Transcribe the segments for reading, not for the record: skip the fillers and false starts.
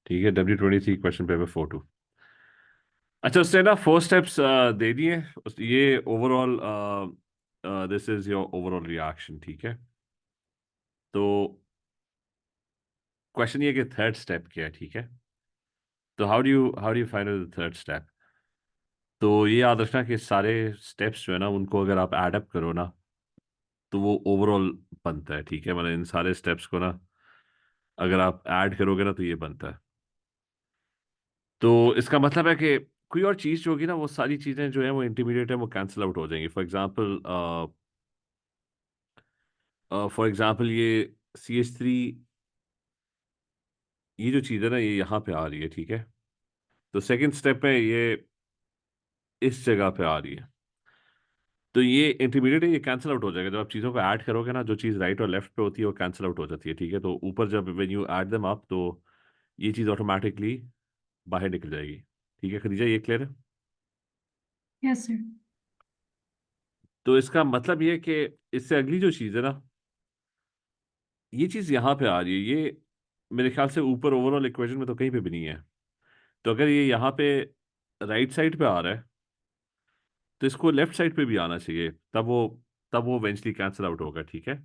ठीक है, W23 question paper 4-2। अच्छा, उसने ना 4 स्टेप्स दे दिए। ये overall, this is your overall reaction, ठीक है। तो क्वेश्चन ये कि थर्ड स्टेप क्या है, ठीक है। तो how do you find the third step. तो ये याद रखना कि सारे स्टेप्स जो है ना, उनको अगर आप एड अप करो ना, तो वो ओवरऑल बनता है, ठीक है। मतलब इन सारे स्टेप्स को ना अगर आप ऐड करोगे ना, तो ये बनता है। तो इसका मतलब है कि कोई और चीज़ जो होगी ना, वो सारी चीज़ें जो है वो इंटरमीडिएट है, वो कैंसिल आउट हो जाएंगी। फॉर एग्जांपल ये CH3, ये जो चीज़ है ना, ये यहाँ पे आ रही है, ठीक है। तो सेकंड स्टेप में ये इस जगह पे आ रही है। तो ये इंटरमीडिएट है, ये कैंसिल आउट हो जाएगा जब आप चीज़ों को ऐड करोगे ना। जो चीज़ राइट और लेफ्ट पे होती है वो कैंसिल आउट हो जाती है, ठीक है। तो ऊपर जब when you add them up, तो ये चीज़ ऑटोमेटिकली बाहर निकल जाएगी, ठीक है। खदीजा, ये क्लियर है। Yes sir. तो इसका मतलब ये है कि इससे अगली जो चीज़ है ना, ये चीज़ यहाँ पे आ रही है। ये मेरे ख्याल से ऊपर ओवरऑल इक्वेशन में तो कहीं पे भी नहीं है। तो अगर ये यहाँ पे राइट साइड पे आ रहा है, तो इसको लेफ्ट साइड पे भी आना चाहिए, तब वो इवेंचुअली कैंसिल आउट होगा, ठीक है।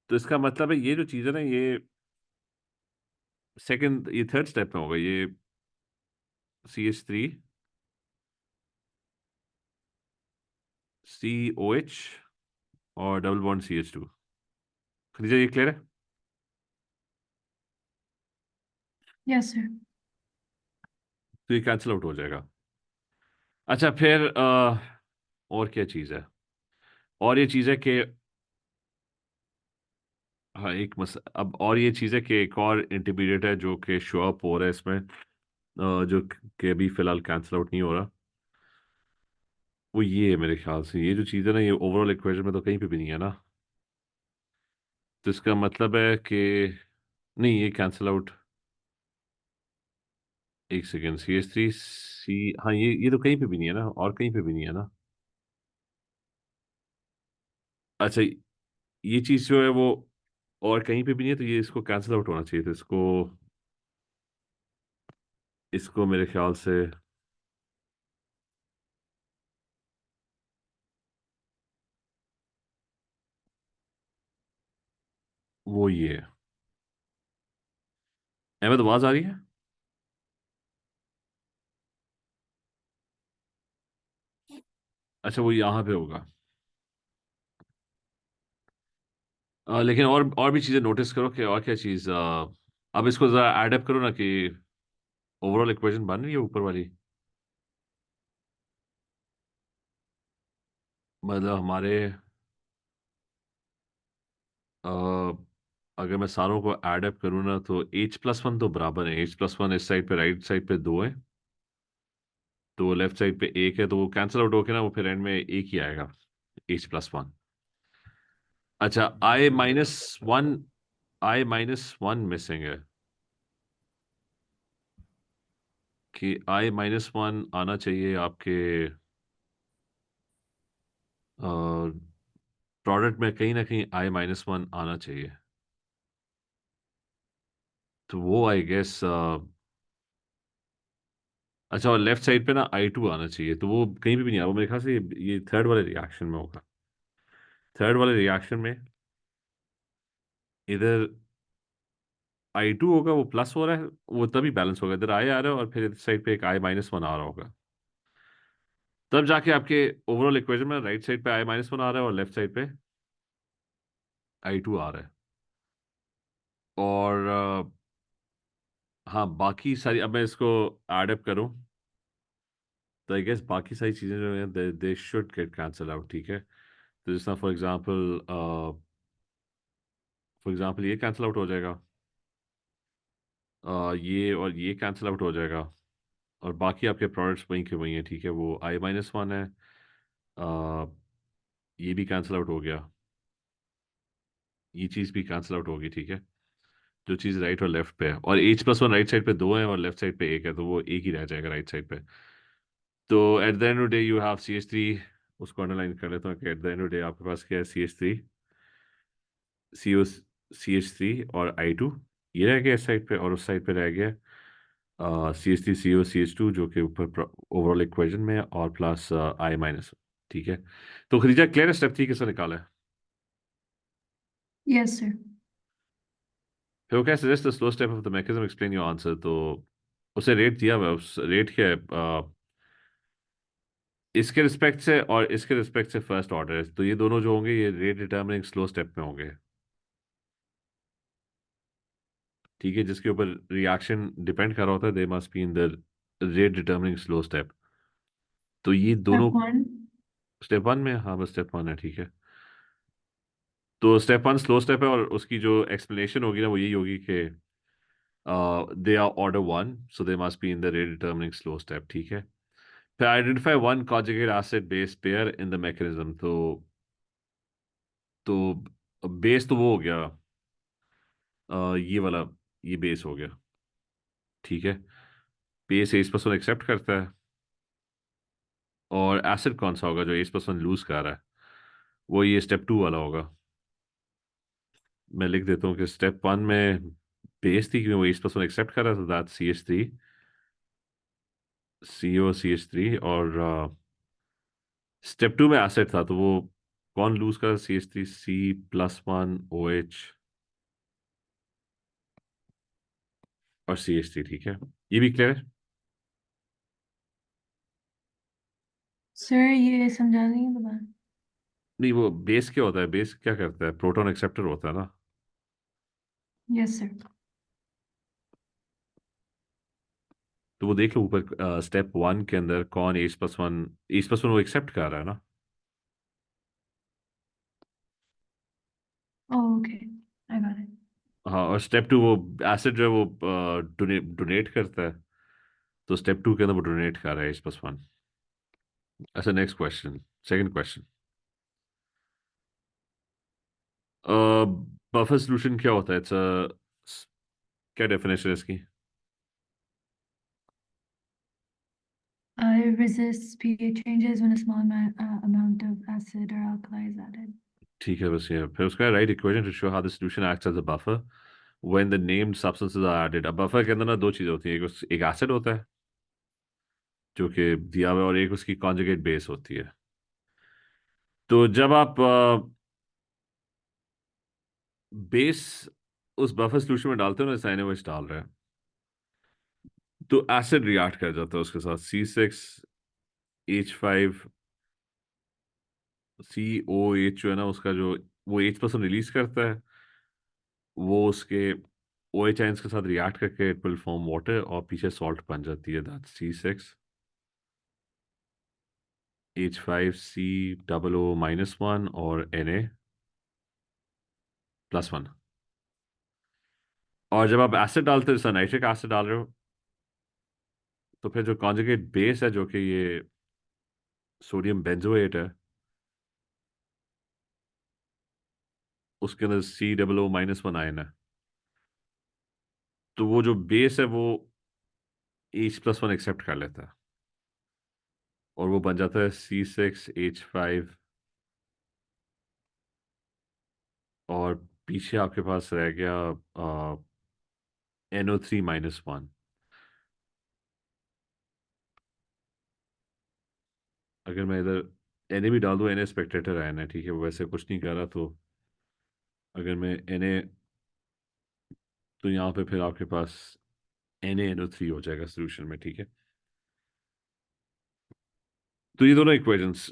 तो इसका मतलब है ये जो चीज़ है ना, ये थर्ड स्टेप में होगा। ये CH3 COH और डबल बॉन्ड CH2। खदीजा, ये क्लियर है। Yes sir. तो ये कैंसिल आउट हो जाएगा। अच्छा, फिर और क्या चीज़ है। और ये चीज़ है कि हाँ, अब और ये चीज़ है कि एक और इंटरमीडिएट है जो कि शो अप हो रहा है इसमें, जो कि अभी फिलहाल कैंसिल आउट नहीं हो रहा। वो ये है मेरे ख्याल से, ये जो चीज़ है ना, ये ओवरऑल इक्वेशन में तो कहीं पे भी नहीं है ना। तो इसका मतलब है कि नहीं, ये कैंसिल आउट। एक सेकेंड, CH3 हाँ, ये तो कहीं पे भी नहीं है ना, और कहीं पे भी नहीं है ना। अच्छा, ये चीज़ जो है वो और कहीं पे भी नहीं है, तो ये इसको कैंसिल आउट होना चाहिए। तो इसको मेरे ख्याल से वो ये है। अहमद, आवाज आ रही है। अच्छा, वो यहाँ पे होगा। लेकिन और भी चीज़ें नोटिस करो कि और क्या चीज़, अब इसको ज़रा एड अप करो ना कि ओवरऑल इक्वेशन बन रही है ऊपर वाली। मतलब हमारे अ, अगर मैं सारों को ऐड अप करूँ ना, तो H+1 तो बराबर है। H+1 इस साइड पे, राइट साइड पे 2 है, तो लेफ्ट साइड पे 1 है। तो वो कैंसिल आउट होके ना, वो फिर एंड में एक ही आएगा, H+1। अच्छा, I-1 मिसिंग है, कि I-1 आना चाहिए आपके प्रोडक्ट में। कहीं ना कहीं I-1 आना चाहिए। तो वो आई गेस, अच्छा, और लेफ्ट साइड पे ना I2 आना चाहिए। तो वो कहीं पे भी नहीं आया। वो मेरे ख्याल से ये थर्ड वाले रिएक्शन में होगा। थर्ड वाले रिएक्शन में इधर I2 होगा, वो प्लस हो रहा है, वो तभी बैलेंस होगा। इधर I आ रहा है और फिर इस साइड पे एक I-1 आ रहा होगा। तब जाके आपके ओवरऑल इक्वेशन में राइट साइड पे I-1 आ रहा है और लेफ्ट साइड पे I2 आ रहा है। और हाँ, बाकी सारी, अब मैं इसको एड अप करूं, तो आई गेस बाकी सारी चीज़ें जो हैं, they should get cancel out, ठीक है। तो जिस तरह फॉर एग्जांपल ये कैंसिल आउट हो जाएगा, ये और ये कैंसिल आउट हो जाएगा, और बाकी आपके प्रोडक्ट्स वहीं के वहीं हैं, ठीक है। वो I-1 है, अ, ये भी कैंसिल आउट हो गया, ये चीज़ भी कैंसिल आउट होगी, ठीक है। जो चीज़ राइट और लेफ्ट पे है, और H+1 राइट साइड पे 2 है और लेफ्ट साइड पे 1 है, तो वो एक ही रह जाएगा राइट साइड पे। तो at the end of day you have CH3, उसको अंडरलाइन कर लेता हूँ कि at the end of day आपके पास क्या है, CH3 CO CH3 और I2। ये रह गया इस साइड पे, और उस साइड पे रह गया CH3CO CH2 जो कि ऊपर ओवरऑल इक्वेशन में है, और प्लस I-। ठीक है। तो खरीजा क्लियर स्टेप थ्री किसने निकाला है? Yes, sir. फिर वो क्या suggest the slow step of the mechanism explain your answer. तो उसे रेट दिया हुआ है, उस रेट क्या है इसके रिस्पेक्ट से और इसके रिस्पेक्ट से फर्स्ट ऑर्डर है, तो ये दोनों जो होंगे ये रेट डिटर्मिनिंग स्लो स्टेप में होंगे। ठीक है, जिसके ऊपर रिएक्शन डिपेंड कर रहा होता है दे must be in the rate determining slow step. तो ये दोनों Step one. स्टेप वन में, हाँ बस स्टेप वन है, ठीक है। तो स्टेप वन स्लो स्टेप है, और उसकी जो एक्सप्लेनेशन होगी ना वो यही होगी कि they are order one, so they must be in the rate determining slow step. ठीक है। फिर identify one conjugate acid base pair in the mechanism. तो बेस तो वो हो गया, ये वाला, ये बेस हो गया। ठीक है। Base S plus one accept करता है, और एसिड कौन सा होगा जो एस प्लस वन लूज कर रहा है? वो ये स्टेप टू वाला होगा। मैं लिख देता हूँ कि स्टेप वन में बेस थी, क्योंकि वो एस प्लस वन एक्सेप्ट कर रहा था, दैट CH3 COCH3, और स्टेप टू में एसिड था, तो वो कौन लूज कर, CH3 C+1 OH और CH3। ठीक है, ये भी क्लियर है? Sir, ये समझा देंगे दोबारा? नहीं, वो बेस क्या होता है, बेस क्या करता है, प्रोटॉन एक्सेप्टर होता है ना। Yes, sir. तो वो देख लो ऊपर स्टेप वन के अंदर कौन एच प्लस वन वो एक्सेप्ट कर रहा है ना। Oh, okay. I got it. हाँ, और स्टेप टू वो एसिड जो है वो डोनेट करता है, तो स्टेप टू के अंदर वो डोनेट कर रहा है H+1। अच्छा, next question, second question. Buffer solution क्या होता है? क्या डेफिनेशन है इसकी? It resists pH changes when a small amount of acid or alkali is added. ठीक है, बस ये फिर उसका right equation to show how the solution acts as a buffer when the named substances are added. अब buffer के अंदर ना दो चीजें होती हैं, एक एसिड होता है जो कि दिया हुआ है, और एक उसकी कॉन्जुगेट बेस होती है। तो जब आप बेस उस बफर सॉल्यूशन में डालते हो ना, साइनोवेज डाल रहे हैं, तो एसिड रिएक्ट कर जाता है उसके साथ, C6H5 COH जो है ना उसका जो वो H+ रिलीज करता है, वो उसके OH आयंस के साथ रिएक्ट करके इट विल फॉर्म वाटर, और पीछे सॉल्ट बन जाती है, दैट C6H5COO-1 और Na+1। और जब आप एसिड डालते हो, जैसे नाइट्रिक एसिड डाल रहे हो, तो फिर जो कॉन्जुगेट बेस है जो कि ये सोडियम बेंजोएट है, उसके अंदर COO-1 आयन है, तो वो जो बेस है वो H+1 एक्सेप्ट कर लेता है, और वो बन जाता है C6H5, और पीछे आपके पास रह गया NO3-1। अगर मैं इधर Na भी डाल दूं, Na स्पेक्टेटर आयन है, ठीक है, वो वैसे कुछ नहीं कर रहा, तो अगर मैं Na, तो यहाँ पे फिर आपके पास NaNO3 हो जाएगा सोल्यूशन में। ठीक है, तो ये दोनों इक्वेशंस,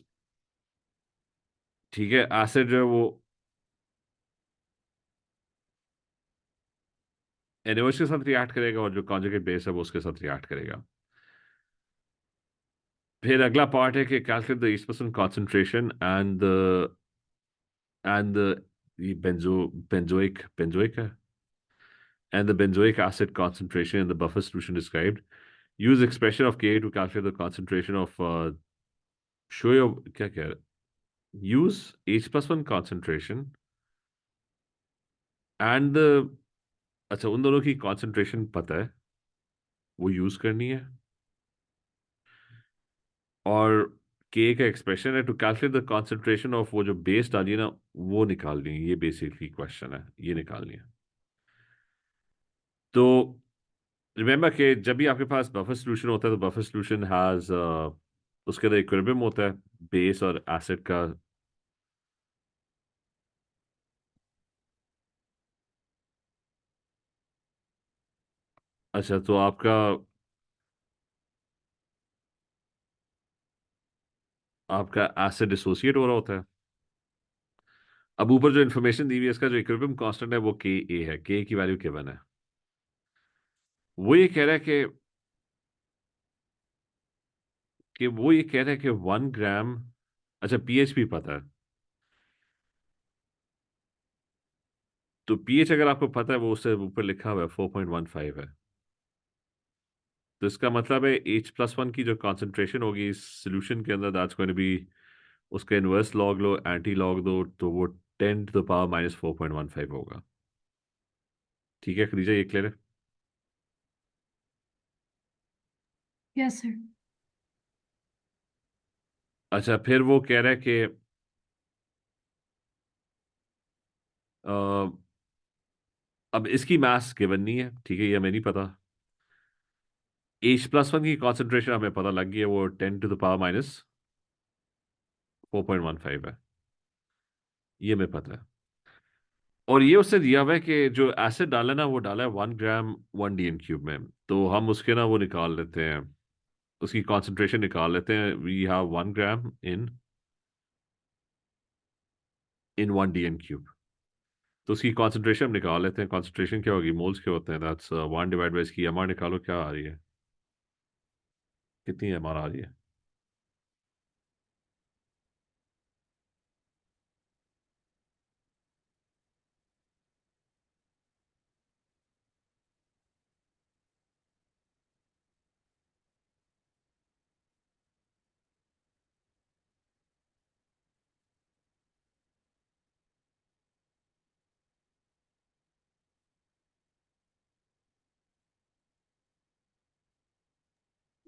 ठीक है, एसिड जो है वो NaOH के साथ रिएक्ट करेगा, और जो कॉन्जुगेट बेस है वो उसके साथ रिएक्ट करेगा। फिर अगला पार्ट है कि calculate the each percent concentration and ये बेंजोइक है, and the benzoic acid concentration in the buffer solution described. Use expression of Ka to calculate the concentration of show your क्या कह रहा है? Use H+1 concentration and the, अच्छा उन दोनों की concentration पता है, वो यूज करनी है, और K का एक्सप्रेशन है to calculate the concentration of वो जो बेस डाली है ना वो निकालनी है, ये बेसिकली क्वेश्चन है, ये निकालनी है। तो रिमेंबर कि जब भी आपके पास बफर सोल्यूशन होता है तो बफर सोल्यूशन हैज उसके अंदर इक्विलिब्रियम होता है बेस और एसिड का। अच्छा, तो आपका आपका एसिड डिसोसिएट हो रहा होता है। अब ऊपर जो इन्फॉर्मेशन दी हुई है, इसका जो इक्विलिब्रियम कांस्टेंट है वो के ए है, के की वैल्यू गिवन है। वो ये कह रहा है कि 1 ग्राम। अच्छा, पीएच भी पता है। तो पीएच अगर आपको पता है, वो उससे ऊपर लिखा हुआ है 4.15 है। तो इसका मतलब है H+1 की जो कॉन्सेंट्रेशन होगी इस सोल्यूशन के अंदर, दैट्स गोइंग टू बी, उसका इनवर्स लॉग लो, एंटी लॉग दो, तो वो 10 to the power - 4.15 होगा। ठीक है खदीजा, ये क्लियर है? Yes, sir. अच्छा, फिर वो कह रहा है कि अ, अब इसकी मास गिवन नहीं है, ठीक है, ये हमें नहीं पता। H+1 की कॉन्सेंट्रेशन हमें पता लग गई है, वो 10 to the power - 4.15 है। ये हमें पता है। और ये उससे दिया हुआ है कि जो एसिड डाला है ना, वो डाला है 1 ग्राम 1 DM³ में। तो हम उसके ना वो निकाल लेते हैं, उसकी कॉन्सेंट्रेशन निकाल लेते हैं। We have 1 gram in 1 DM³। तो उसकी कॉन्सेंट्रेशन हम निकाल लेते हैं। कॉन्सेंट्रेशन क्या होगी, मोल्स क्या होते हैं, दैट्स 1 डिवाइड बाई इसकी एमआर निकालो, क्या आ रही है, कितनी एमआर आ रही है?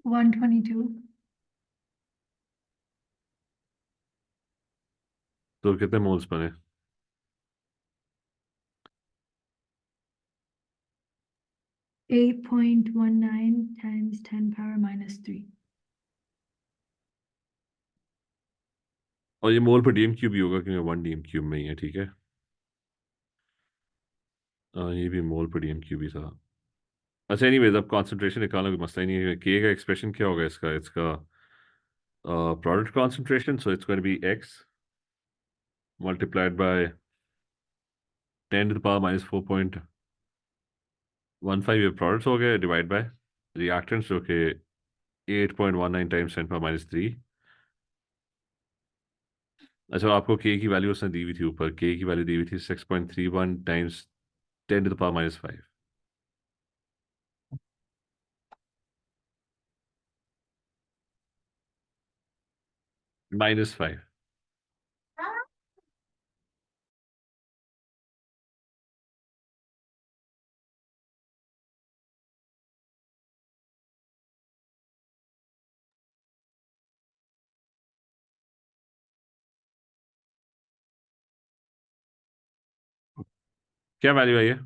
122. तो कितने मोल्स बने? 8.19 times 10 power minus 3. और ये मोल पर DM³ ही होगा क्योंकि 1 DM³ में ही है, ठीक है। ये भी मोल पर DM³ ही था। अच्छा, एनीवेज, अब कॉन्सेंट्रेशन निकालना कोई मसला ही नहीं है। के का एक्सप्रेशन क्या होगा इसका इसका product concentration, so it's going to be x multiplied by 10 to the power - 4.15, ये प्रोडक्ट्स हो गए, डिवाइड बाय रिएक्टेंट्स जो कि 8.19 टाइम्स 10 power - 3। अच्छा, आपको के की वैल्यू उसने दी हुई थी, ऊपर के की वैल्यू दी हुई थी 6.31 टाइम्स 10 to the power - 5, -5। क्या वैल्यू आई है?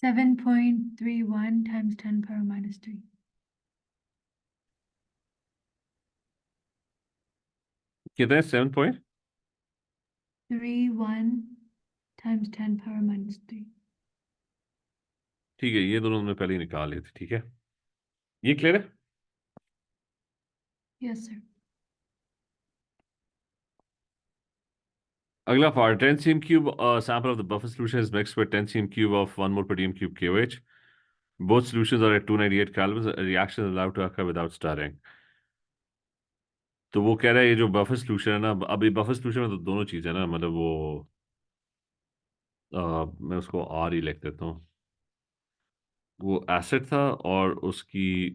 7.31 times 10 power minus 3. कितने, 7 पॉइंट? 31 times 10 power minus 3. ठीक है, ये दोनों हमने पहले ही निकाल लिए थे, ठीक है, ये क्लियर है। Yes, sir. अगला part, 10 cm³ sample of the buffer solution is mixed with 10 cm³ of 1 mole per DM³ KOH. Both solutions are at 298 Kelvin. A reaction is allowed to occur without stirring. तो वो कह रहा है ये जो buffer solution है ना, अब ये बफर सोल्यूशन में तो दोनों चीज़ है ना, मतलब वो मैं उसको आर ही लिख देता हूँ। वो एसिड था और उसकी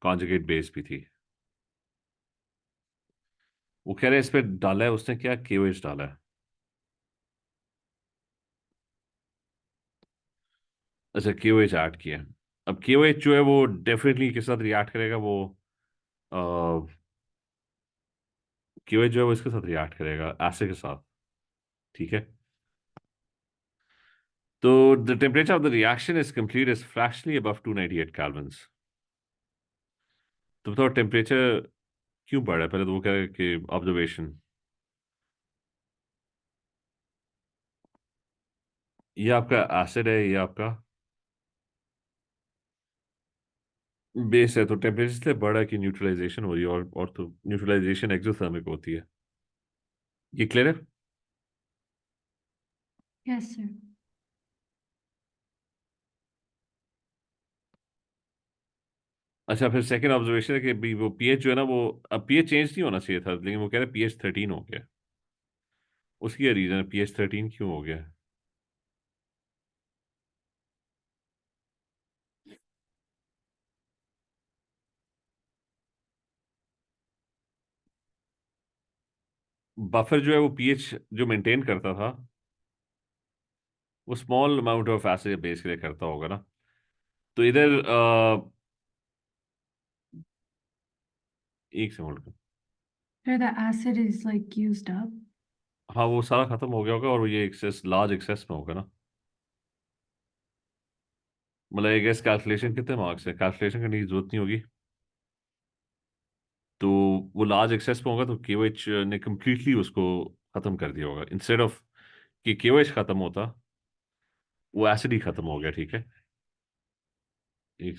कॉन्जुगेट बेस भी थी। वो कह रहे हैं इस पे डाला है उसने क्या, केओएच डाला है। अच्छा, केओएच ऐड किया है। अब केओएच जो है वो डेफिनेटली किस साथ रिएक्ट करेगा, वो केओएच जो है वो इसके साथ रिएक्ट करेगा, एसिड के साथ, ठीक है। तो the temperature of the reaction is complete is fractionally above 298 kelvins. तो बताओ टेम्परेचर क्यों बढ़ा है, पहले तो वो क्या है कि ऑब्जर्वेशन। ये आपका एसिड है, ये आपका बेस है, तो टेम्परेचर इसलिए बढ़ा कि न्यूट्रलाइजेशन हो रही है, और तो न्यूट्रलाइजेशन एक्सोथर्मिक होती है। ये क्लियर है? Yes, sir. अच्छा, फिर सेकंड ऑब्जर्वेशन है कि भी वो पीएच जो है ना, वो अब पीएच चेंज नहीं होना चाहिए था, लेकिन वो कह रहे हैं पीएच 13 हो गया। उसकी रीजन है पीएच 13 क्यों हो गया। बफर जो है वो पीएच जो मेंटेन करता था, वो small amount of acid base के लिए करता होगा ना। तो इधर एक से hold. Sir, the acid is like used up. हाँ, वो सारा खत्म हो गया होगा, और ये एक्सेस लार्ज एक्सेस में होगा ना। मतलब आई गेस कैलकुलेशन कितने मार्क्स है, कैलकुलेशन करने की जरूरत नहीं होगी। तो वो लार्ज एक्सेस में होगा, तो केओएच ने कंप्लीटली उसको खत्म कर दिया होगा, इंस्टेड ऑफ कि केओएच खत्म होता, वो एसिड ही खत्म हो गया, ठीक है। एक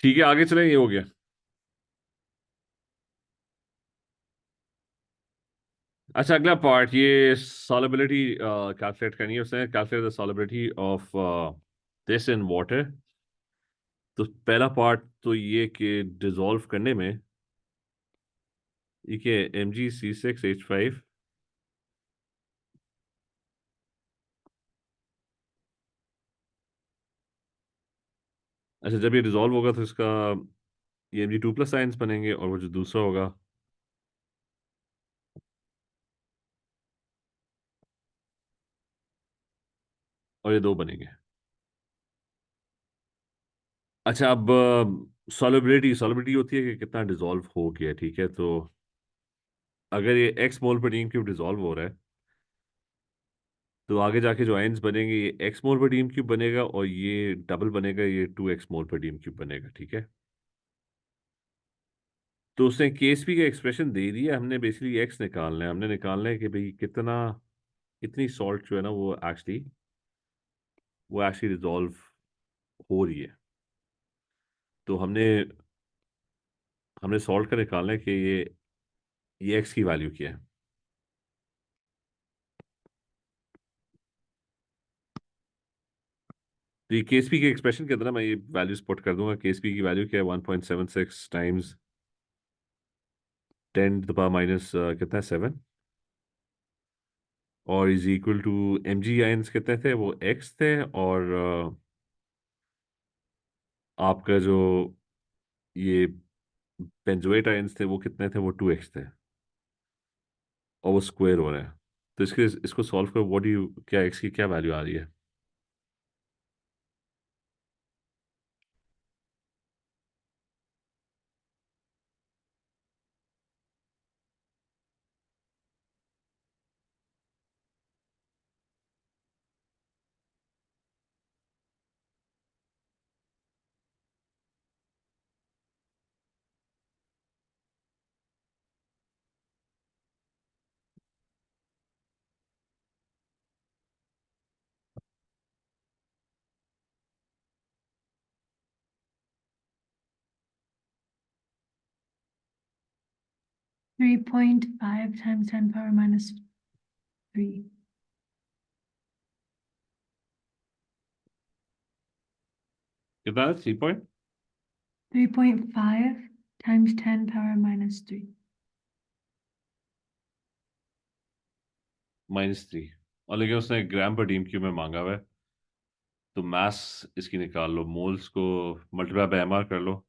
ठीक है, आगे चलें, ये हो गया। अच्छा, अगला पार्ट ये सॉलिबिलिटी कैलकुलेट करनी है, उसने calculate the solubility of this in water. तो पहला पार्ट तो ये कि डिसॉल्व करने में ये Mg C6H5। अच्छा, जब ये डिसॉल्व होगा तो इसका ये Mg2+ आयंस बनेंगे, और वो जो दूसरा होगा, और ये दो बनेंगे। अच्छा, अब सॉलिबिलिटी सॉलिबिलिटी होती है कि कितना डिसॉल्व हो गया, ठीक है। तो अगर ये एक्स मोल पर टीम क्यूब डिसॉल्व हो रहा है, तो आगे जाके जो आयंस बनेंगे, ये एक्स मोल पर टीम क्यूब बनेगा, और ये डबल बनेगा, ये 2x मोल पर टीम क्यूब बनेगा, ठीक है। तो उसने केएसपी का एक्सप्रेशन दे दिया, हमने बेसिकली एक्स निकालना है, हमने निकालना है कि भाई कितना, कितनी सॉल्ट जो है ना वो एक्चुअली रिजॉल्व हो रही है। तो हमने हमने सॉल्ट का निकालना है कि ये एक्स की वैल्यू क्या है। तो ये केएसपी के एक्सप्रेशन के अंदर ना मैं ये वैल्यूज पुट कर दूंगा। केएसपी की वैल्यू क्या है, 1.76 times 10 to the power minus कितना है, 7, और is equal to MG ions कितने थे, वो एक्स थे, और आपका जो ये बेंजोएट आयंस थे वो कितने थे, वो 2x थे, और वो स्क्वायर हो रहा है। तो इसको सॉल्व करो, व्हाट यू क्या एक्स की क्या वैल्यू आ रही है। 3.5 times 10 power minus 3. कितना है, 3 पॉइंट 3.5 times 10 power minus 3. -3। और लेकिन उसने ग्राम पर डीम क्यूब में मांगा हुआ है। तो मास इसकी निकाल लो, मोल्स को मल्टीप्लाई बाय एमआर कर लो।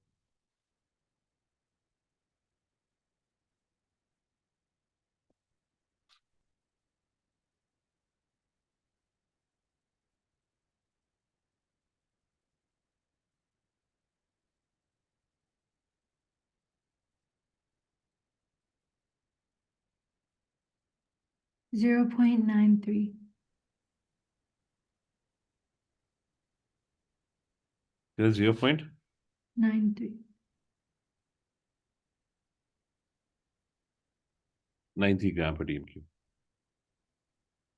0.93. फिर 0.93 93. ग्राम पर dm cube.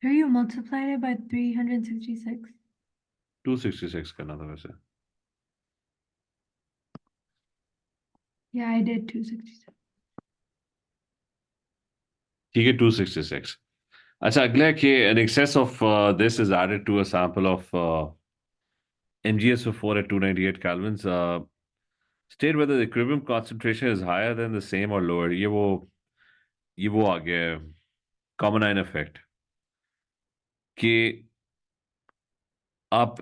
Here you multiplied it by 366. 266 करना था वैसे। Yeah, I did 266. ठीक है, 266। अच्छा, अगला है कि an excess of this is added to a sample of MgSO4 at 298 kelvins. State whether the equilibrium concentration is higher than the same or lower। ये वो आ गया है कॉमन आयन इफेक्ट, कि आप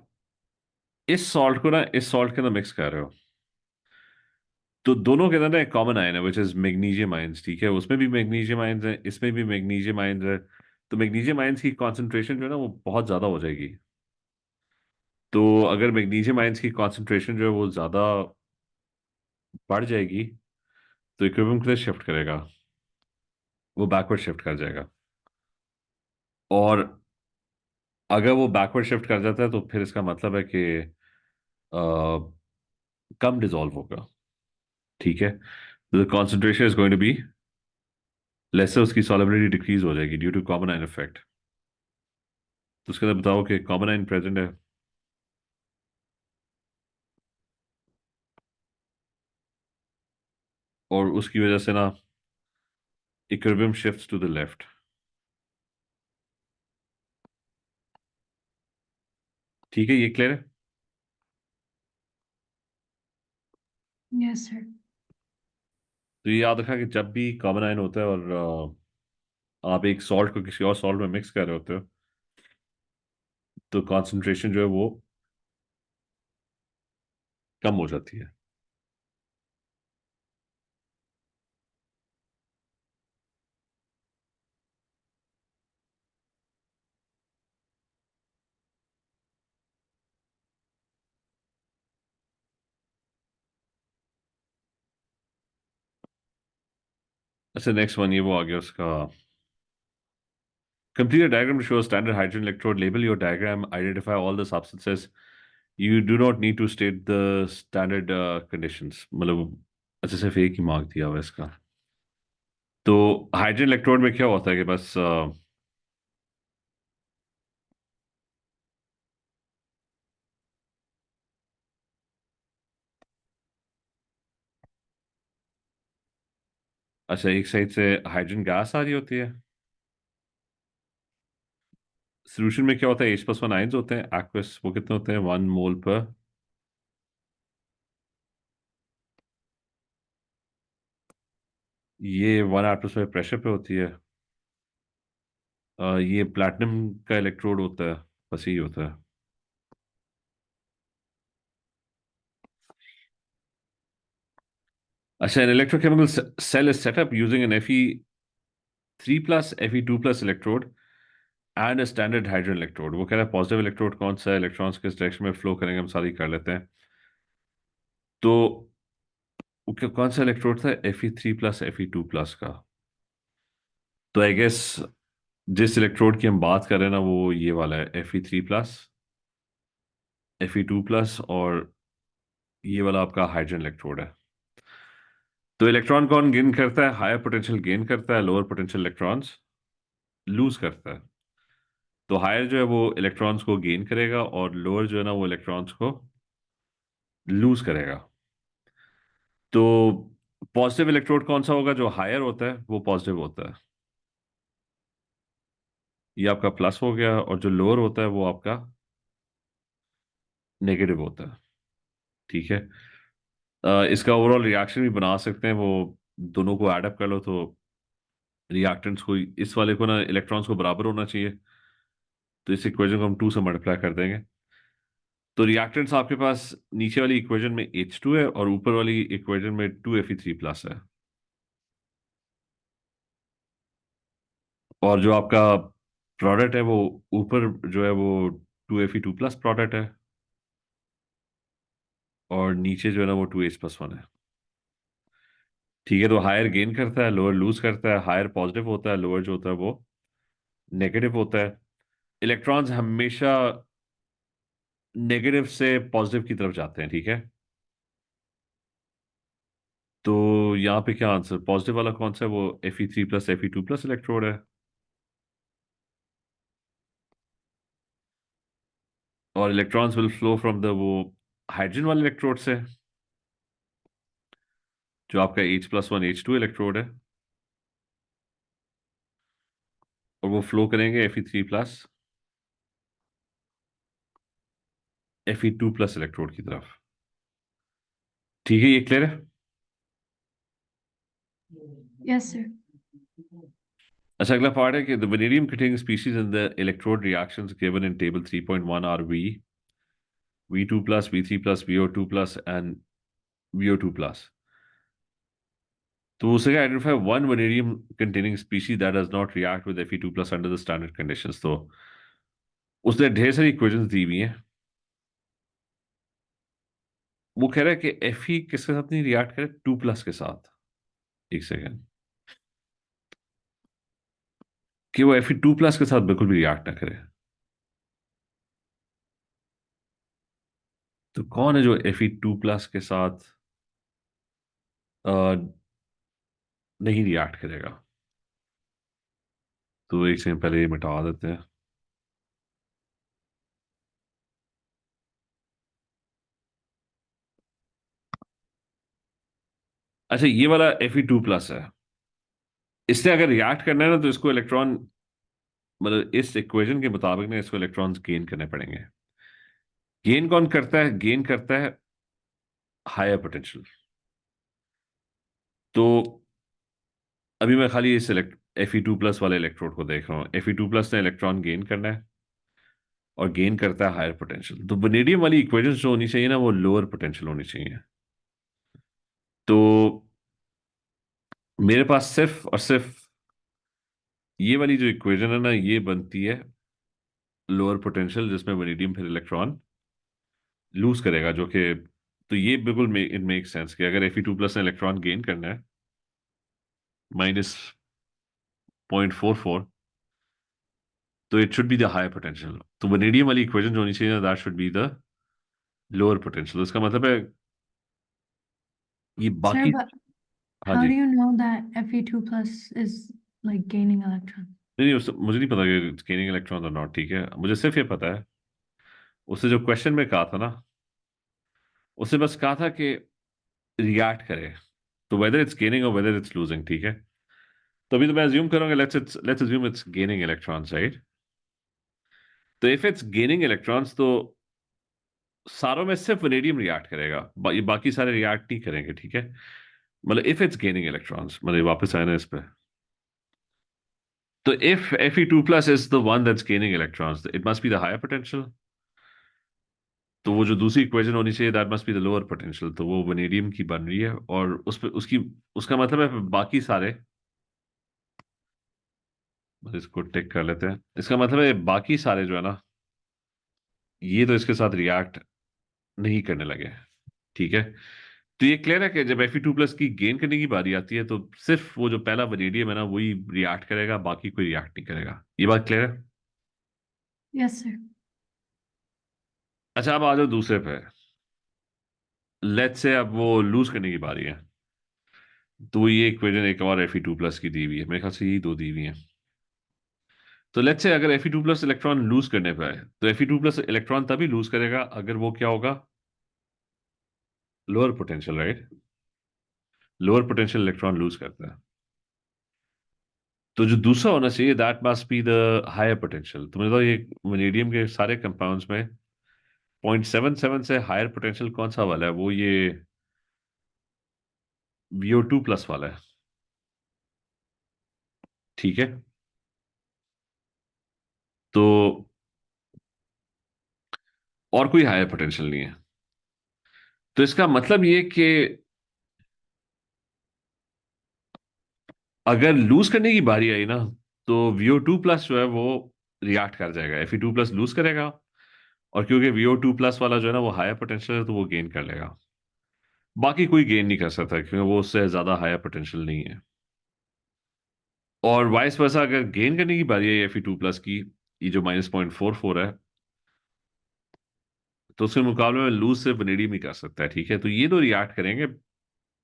इस सॉल्ट को ना इस सॉल्ट के अंदर मिक्स कर रहे हो, तो दोनों के अंदर ना एक कॉमन आयन है विच इज मैग्नीशियम आयंस। ठीक है, उसमें भी मैग्नीशियम आयंस है, इसमें भी मैग्नीशियम आयंस है। तो मैग्नीशियम आयंस की कॉन्सेंट्रेशन जो है ना वो बहुत ज़्यादा हो जाएगी। तो अगर मैग्नीशियम आयंस की कॉन्सेंट्रेशन जो है वो ज़्यादा बढ़ जाएगी, तो इक्विलिब्रियम के लिए शिफ्ट करेगा, वो बैकवर्ड शिफ्ट कर जाएगा। और अगर वो बैकवर्ड शिफ्ट कर जाता है तो फिर इसका मतलब है कि अ, कम डिजोल्व होगा। ठीक है, तो the concentration is going to be lesser, उसकी सॉलिबिलिटी डिक्रीज हो जाएगी due to common ion effect. तो उसके अंदर बताओ कि कॉमन आयन प्रेजेंट है, और उसकी वजह से ना equilibrium shifts to the left. ठीक है, ये क्लियर है। Yes, sir. तो ये याद रखा कि जब भी कॉमन आयन होता है और आप एक सॉल्ट को किसी और सॉल्ट में मिक्स कर रहे होते हो, तो कॉन्सेंट्रेशन जो है वो कम हो जाती है। अच्छा, नेक्स्ट वन ये वो आ गया उसका। Complete a diagram to show a standard hydrogen electrode. Label your diagram. Identify all the substances. You do not need to state the standard conditions। मतलब अच्छा, सिर्फ एक ही मार्क दिया हुआ है इसका। तो हाइड्रोजन इलेक्ट्रोड में क्या होता है कि बस अच्छा, एक साइड से हाइड्रोजन गैस आ रही होती है। सोल्यूशन में क्या होता है, H+1 आयंस होते हैं एक्वस, वो कितने होते हैं 1 मोल पर। ये 1 एटमॉस्फेयर पे प्रेशर पे होती है। ये प्लैटिनम का इलेक्ट्रोड होता है, बस यही होता है। अच्छा, an electrochemical cell is set up using an Fe3+ Fe2+ electrode and a standard hydrogen electrode. वो कह रहा है पॉजिटिव इलेक्ट्रोड कौन सा है, इलेक्ट्रॉन्स किस डायरेक्शन में फ्लो करेंगे, हम सारी कर लेते हैं। तो कौन सा इलेक्ट्रोड था, Fe3+ Fe2+ का। तो आई गेस जिस इलेक्ट्रोड की हम बात कर रहे हैं ना वो ये वाला है, Fe3+, Fe2+, और ये वाला आपका हाइड्रोजन इलेक्ट्रोड है। तो इलेक्ट्रॉन कौन गेन करता है, हायर पोटेंशियल गेन करता है, लोअर पोटेंशियल इलेक्ट्रॉन्स लूज करता है। तो हायर जो है वो इलेक्ट्रॉन्स को गेन करेगा, और लोअर जो है ना वो इलेक्ट्रॉन्स को लूज करेगा। तो पॉजिटिव इलेक्ट्रोड कौन सा होगा, जो हायर होता है वो पॉजिटिव होता है, ये आपका प्लस हो गया। और जो लोअर होता है वो आपका नेगेटिव होता है। ठीक है, इसका ओवरऑल रिएक्शन भी बना सकते हैं, वो दोनों को ऐड अप कर लो तो रिएक्टेंट्स को, इस वाले को ना इलेक्ट्रॉन्स को बराबर होना चाहिए, तो इस इक्वेशन को हम 2 से मल्टीप्लाई कर देंगे। तो रिएक्टेंट्स आपके पास नीचे वाली इक्वेशन में H2 है और ऊपर वाली इक्वेशन में 2Fe3+ है। और जो आपका प्रोडक्ट है वो ऊपर जो है वो 2Fe2+ प्रोडक्ट है, और नीचे जो है ना वो 2H+1 है। ठीक है, तो हायर गेन करता है, लोअर लूज करता है, हायर पॉजिटिव होता है, लोअर जो होता है वो नेगेटिव होता है। इलेक्ट्रॉन्स हमेशा नेगेटिव से पॉजिटिव की तरफ जाते हैं, ठीक है। तो यहाँ पे क्या आंसर, पॉजिटिव वाला कौन सा है, वो Fe3+Fe2+ इलेक्ट्रोड है। और electrons will flow from the वो हाइड्रोजन वाले इलेक्ट्रोड से, जो आपका H+1H2 इलेक्ट्रोड है, और वो फ्लो करेंगे Fe3+Fe2+ इलेक्ट्रोड की तरफ। ठीक है, ये क्लियर है। Yes, sir. अच्छा, अगला पार्ट है कि the vanadium containing species in the electrode reactions given in table 3.1 are V2+, V3+, VO2+, and VO2+. तो उसे identify one vanadium containing species that does not react with Fe2+ under the standard conditions। तो उसने ढेर सारी equations दी हुई हैं। वो कह रहा है कि Fe किसके साथ नहीं रिएक्ट करे, 2+ के साथ। एक सेकेंड, कि वो Fe2+ के साथ बिल्कुल भी रिएक्ट ना करे। तो कौन है जो Fe2+ के साथ अ, नहीं रिएक्ट करेगा। तो एक सेकंड पहले ये मिटा देते हैं। अच्छा, ये वाला Fe2+ है। इससे अगर रिएक्ट करना है ना, तो इसको इलेक्ट्रॉन, मतलब इस इक्वेशन के मुताबिक ना इसको इलेक्ट्रॉन्स गेन करने पड़ेंगे। गेन कौन करता है, गेन करता है हायर पोटेंशियल। तो अभी मैं खाली इस Fe2+ वाले इलेक्ट्रोड को देख रहा हूँ। Fe2+ ने इलेक्ट्रॉन गेन करना है, और गेन करता है हायर पोटेंशियल। तो वनेडियम वाली इक्वेशन जो होनी चाहिए ना, वो लोअर पोटेंशियल होनी चाहिए। तो मेरे पास सिर्फ और सिर्फ ये वाली जो इक्वेशन है ना, ये बनती है लोअर पोटेंशियल, जिसमें वनेडियम फिर इलेक्ट्रॉन लूज करेगा, जो कि, तो ये बिल्कुल इट मेक सेंस कि अगर Fe2+ ने इलेक्ट्रॉन गेन करना है -0.44, तो it should be the higher potential. तो वनेडियम वाली इक्वेशन जो होनी चाहिए, that should be the lower potential. इसका मतलब है ये Sir, बाकी। but हाँ how ji. do you know that Fe2 plus is like gaining electrons? नहीं नहीं, मुझे नहीं पता कि गेनिंग इलेक्ट्रॉन और नॉट, ठीक है। मुझे सिर्फ ये पता है, उससे जो क्वेश्चन में कहा था ना, उससे बस कहा था कि रिएक्ट करे, तो वेदर इट्स गेनिंग और वेदर इट्स लूजिंग, ठीक है। तो अभी तो मैं अज्यूम करूंगा, let's assume it's gaining electrons, right. तो इफ इट्स गेनिंग इलेक्ट्रॉन्स, तो सारों में सिर्फ वनेडियम रिएक्ट करेगा, ये बाकी सारे रिएक्ट नहीं करेंगे, ठीक है। मतलब इफ इट्स गेनिंग इलेक्ट्रॉन्स, मतलब ये वापस आए ना इस पे। तो if Fe2+ is the one that's gaining electrons, it must be the higher potential. तो वो जो दूसरी इक्वेशन होनी चाहिए, that must be the lower potential, तो वो वनेडियम की बन रही है। और उस पे उसकी, उसका मतलब है बाकी सारे, बस इसको टिक कर लेते हैं। इसका मतलब है बाकी सारे जो है ना, ये तो इसके साथ रिएक्ट नहीं करने लगे, ठीक है। तो ये क्लियर है कि जब Fe2+ की गेन करने की बारी आती है, तो सिर्फ वो जो पहला वनेडियम है ना, वही रिएक्ट करेगा, बाकी कोई रिएक्ट नहीं करेगा। ये बात क्लियर है। Yes, sir. अच्छा, अब आ जाओ दूसरे पे। लेट्स से अब वो लूज करने की बारी है। तो ये इक्वेशन एक और Fe2+ की दी हुई है, मेरे ख्याल से यही दो दी हुई है। तो लेट्स से अगर Fe2+ इलेक्ट्रॉन लूज करने पे है, तो Fe2+ इलेक्ट्रॉन तभी लूज करेगा अगर वो क्या होगा, lower potential, right. Lower potential electron lose करता है। तो जो दूसरा होना चाहिए, that must be the higher potential. तो मतलब ये वनेडियम के सारे कंपाउंड्स में 0.77 से हायर पोटेंशियल कौन सा वाला है, वो ये VO2+ वाला है। ठीक है। तो और कोई हायर पोटेंशियल नहीं है। तो इसका मतलब ये कि अगर लूज करने की बारी आई ना, तो VO2 प्लस जो है वो रिएक्ट कर जाएगा, Fe2 प्लस लूज करेगा। और क्योंकि VO2 प्लस वाला जो है ना वो हायर पोटेंशियल है, तो वो गेन कर लेगा। बाकी कोई गेन नहीं कर सकता क्योंकि वो उससे ज्यादा हायर पोटेंशियल नहीं है। और वाइस वर्सा, अगर गेन करने की बारी है Fe2 प्लस की, ये जो -0.44 है, तो उसके मुकाबले में लूज से वनेडियम ही कर सकता है। ठीक है, तो ये दो रिएक्ट करेंगे।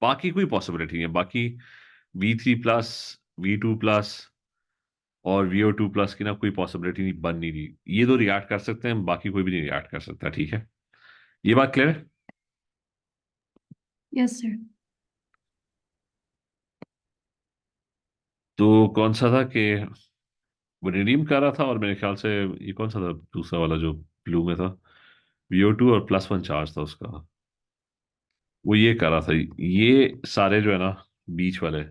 बाकी कोई पॉसिबिलिटी नहीं है। बाकी V3 प्लस, V2 प्लस और VO2 प्लस की ना कोई पॉसिबिलिटी नहीं, बन नहीं रही। ये दो रिएक्ट कर सकते हैं, बाकी कोई भी नहीं रिएक्ट कर सकता। ठीक है, ये बात क्लियर है। Yes, sir. तो कौन सा था कि वनेडियम का रहा था, और मेरे ख्याल से ये कौन सा था दूसरा वाला जो ब्लू में था, VO2 और +1 चार्ज था उसका, वो ये कर रहा था। ये सारे जो है ना बीच वाले,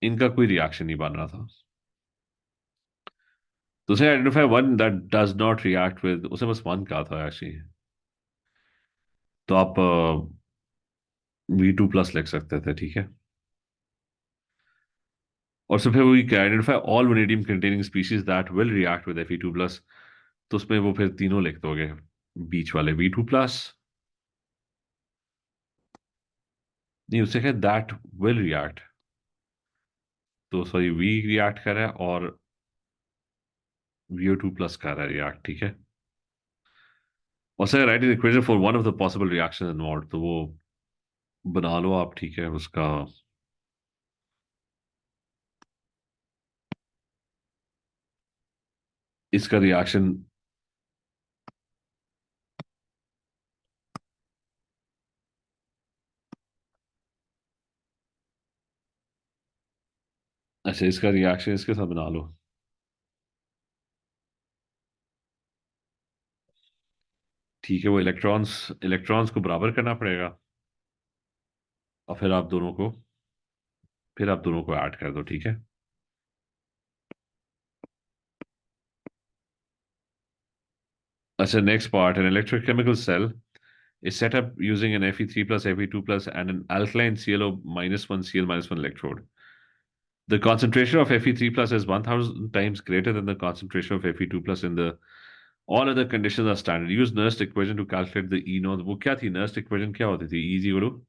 इनका कोई रिएक्शन नहीं बन रहा था। तो उसे identify one that does not react with, उसे बस वन कहा था एक्चुअली। तो आप V2 प्लस लिख सकते थे। ठीक है, और सिर्फ वो identify all vanadium containing species that will react with Fe2 plus. तो उसमें वो फिर तीनों लिख दोगे, बीच वाले V2 प्लस, नहीं उसे कहे दैट विल रिएक्ट, तो सॉरी वी रिएक्ट कर रहा है और VO2 प्लस कर रहा है रिएक्ट। ठीक है, और sir right equation for one of the possible reaction involve, तो वो बना लो आप। ठीक है, उसका इसका रिएक्शन, अच्छा इसका रिएक्शन इसके साथ बना लो। ठीक है, वो इलेक्ट्रॉन्स इलेक्ट्रॉन्स को बराबर करना पड़ेगा, और फिर आप दोनों को ऐड कर दो। ठीक है। अच्छा, next part, an electrochemical cell is set up using an Fe3 plus Fe2 plus and an alkaline ClO -1 Cl -1 electrode. The concentration of Fe3 plus is 1000 times greater than the concentration of Fe2 plus in the all other conditions are standard. Use Nernst equation to calculate the E naught. वो क्या थी Nernst equation, क्या होती थी? E equal to,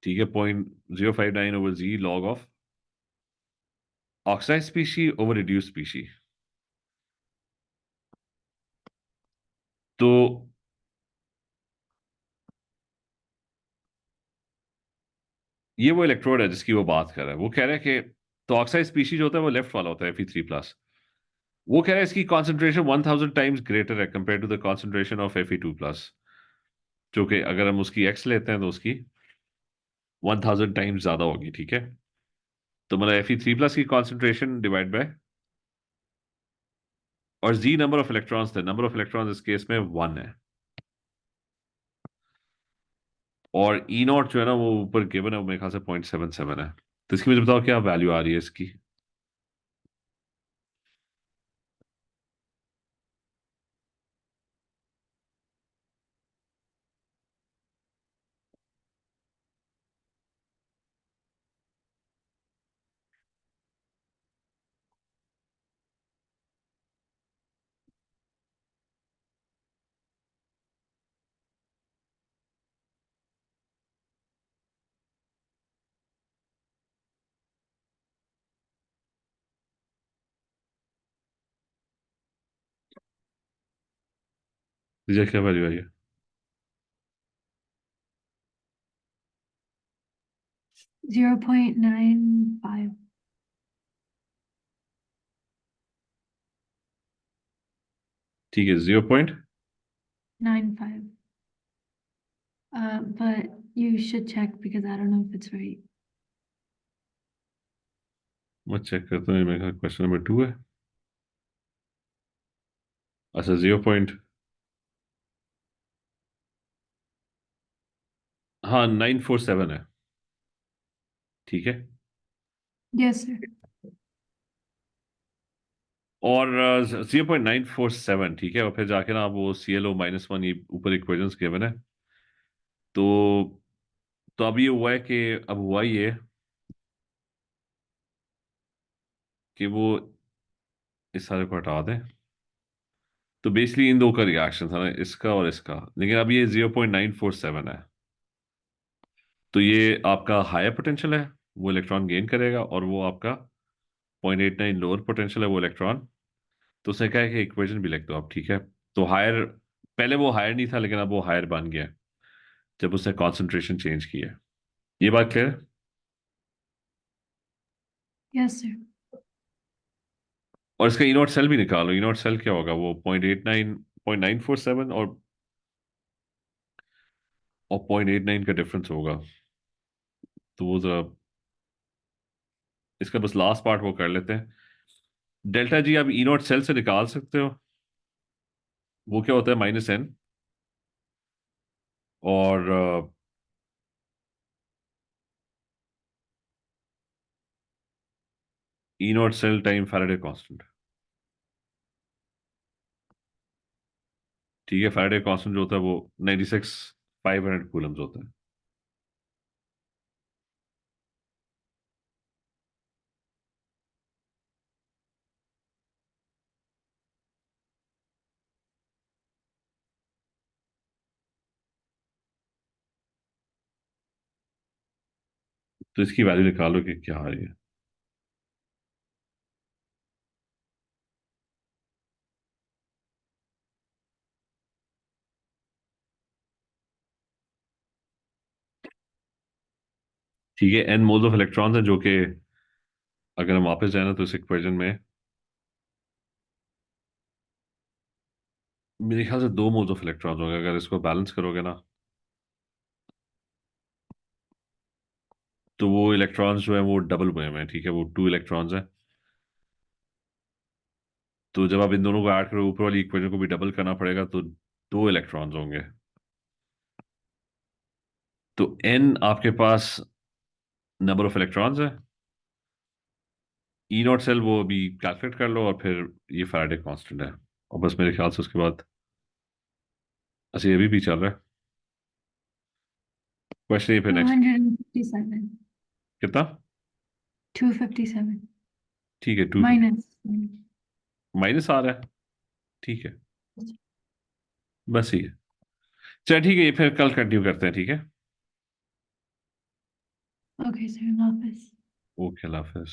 ठीक है, 0.059/Z log of oxide species over reduced species. तो ये वो इलेक्ट्रोड है जिसकी वो बात कर रहा है। वो कह रहा है कि तो ऑक्साइड स्पीशीज होता है वो लेफ्ट वाला होता है Fe3 प्लस। वो कह रहा है इसकी कॉन्सेंट्रेशन 1000 टाइम्स ग्रेटर है compare to the concentration of Fe2 plus, जो कि अगर हम उसकी एक्स लेते हैं तो उसकी 1000 टाइम्स ज्यादा होगी। ठीक है, तो मतलब Fe3 प्लस की कॉन्सेंट्रेशन डिवाइड बाय, और जी नंबर ऑफ इलेक्ट्रॉन्स थे, नंबर ऑफ इलेक्ट्रॉन्स इस केस में 1 है। और ई नॉट जो है ना वो ऊपर गिवन है, वो मेरे ख्याल से 0.77 है। तो इसकी मुझे बताओ क्या वैल्यू आ रही है इसकी। मुझे क्या वैल्यू आई है? 0.95. ठीक है, 0. 95. But you should check because I don't know if it's right. मैं चेक करता हूँ, मेरे ख्याल क्वेश्चन नंबर 2 है। अच्छा, 0. हाँ 947 है, ठीक है। Yes, sir. और 0.947, ठीक है, और फिर जाके ना वो ClO-1 ये ऊपर इक्वेशंस गिवन है। तो अब ये हुआ है कि अब हुआ ये कि वो इस सारे को हटा दें। तो बेसिकली इन दो का रिएक्शन था ना, इसका और इसका, लेकिन अब ये 0.947 है। तो ये आपका हायर पोटेंशियल है, वो इलेक्ट्रॉन गेन करेगा, और वो आपका 0.89 लोअर पोटेंशियल है, वो इलेक्ट्रॉन। तो उसने कहा है कि इक्वेशन भी लिख दो आप, ठीक है। तो हायर, पहले वो हायर नहीं था, लेकिन अब वो हायर बन गया है, जब उसने कॉन्सेंट्रेशन चेंज की है। ये बात क्लियर है? Yes, sir. और इसका इनॉट सेल भी निकालो, इनॉट सेल क्या होगा, वो 0.89 और 0.89 का डिफरेंस होगा। तो वो जरा, इसका बस लास्ट पार्ट वो कर लेते हैं। डेल्टा जी आप इनॉट सेल से निकाल सकते हो, वो क्या होता है -n, और इनॉट सेल टाइम फैराडे कांस्टेंट, ठीक है। फैराडे कांस्टेंट जो होता है वो 96,500 कूलम्स होता है। तो इसकी वैल्यू निकालो कि क्या आ रही है। ठीक है, n मोल्स ऑफ इलेक्ट्रॉन्स हैं, जो कि अगर हम वापस जाए ना तो इस इक्वेशन में मेरे ख्याल से 2 मोल्स ऑफ इलेक्ट्रॉन्स होंगे, अगर इसको बैलेंस करोगे ना। तो वो इलेक्ट्रॉन्स जो है वो डबल हुए हैं, ठीक है, वो 2 इलेक्ट्रॉन्स हैं। तो जब आप इन दोनों को ऐड करो, ऊपर वाली इक्वेशन को भी डबल करना पड़ेगा, तो 2 इलेक्ट्रॉन्स होंगे। तो n आपके पास नंबर ऑफ इलेक्ट्रॉन्स है। ई नॉट सेल वो अभी कैलकुलेट कर लो, और फिर ये फैराडे कांस्टेंट है। और बस मेरे ख्याल से उसके बाद, अच्छा ये भी चल रहा है क्वेश्चन, ये फिर नेक्स्ट 257. कितना? 257. ठीक है, 250 Minus. माइनस आ रहा है, ठीक है। बस ये, चल ठीक है, ये फिर कल कंटिन्यू करते हैं, ठीक है। Okay, sir. Love this. Okay, Allah Hafiz.